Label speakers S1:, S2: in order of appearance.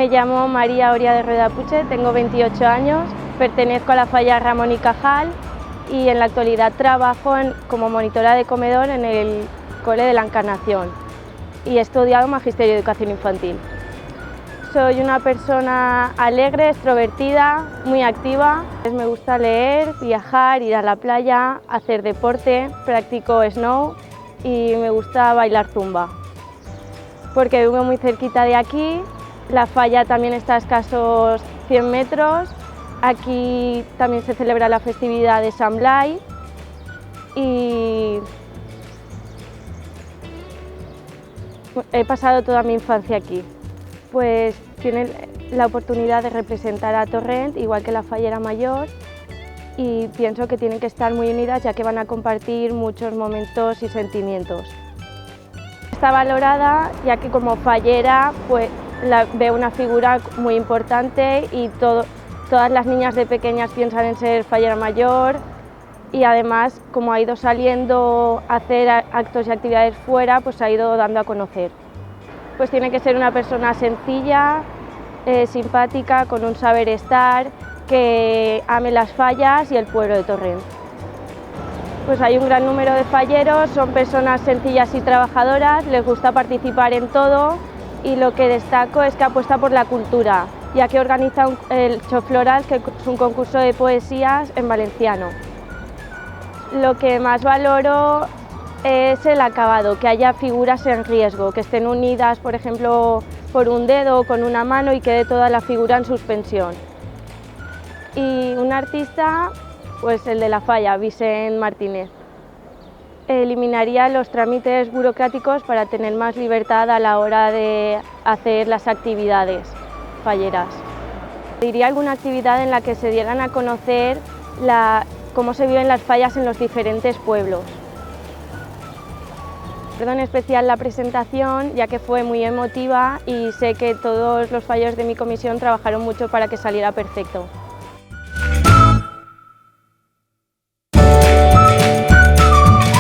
S1: Me llamo María Oria de Rueda Puche, tengo 28 años, pertenezco a la falla Ramón y Cajal y en la actualidad trabajo como monitora de comedor en el Cole de la Encarnación y he estudiado Magisterio de Educación Infantil. Soy una persona alegre, extrovertida, muy activa. Me gusta leer, viajar, ir a la playa, hacer deporte, practico snow y me gusta bailar zumba. Porque vivo muy cerquita de aquí, la falla también está a escasos 100 metros, aquí también se celebra la festividad de Sant Blai y he pasado toda mi infancia aquí. Pues tienen la oportunidad de representar a Torrent, igual que la Fallera Mayor, y pienso que tienen que estar muy unidas ya que van a compartir muchos momentos y sentimientos. Está valorada ya que como fallera pues, veo una figura muy importante y todas las niñas de pequeñas piensan en ser fallera mayor y además como ha ido saliendo a hacer actos y actividades fuera, pues se ha ido dando a conocer. Pues tiene que ser una persona sencilla, simpática, con un saber estar, que ame las fallas y el pueblo de Torrent. Pues hay un gran número de falleros, son personas sencillas y trabajadoras, les gusta participar en todo y lo que destaco es que apuesta por la cultura, ya que organiza el Chofloral, que es un concurso de poesías en valenciano. Lo que más valoro es el acabado, que haya figuras en riesgo, que estén unidas, por ejemplo, por un dedo o con una mano y quede toda la figura en suspensión. Y un artista, pues el de la falla, Vicent Martínez. Eliminaría los trámites burocráticos para tener más libertad a la hora de hacer las actividades falleras. Diría alguna actividad en la que se dieran a conocer cómo se viven las fallas en los diferentes pueblos. Recuerdo en especial la presentación, ya que fue muy emotiva y sé que todos los falleros de mi comisión trabajaron mucho para que saliera perfecto.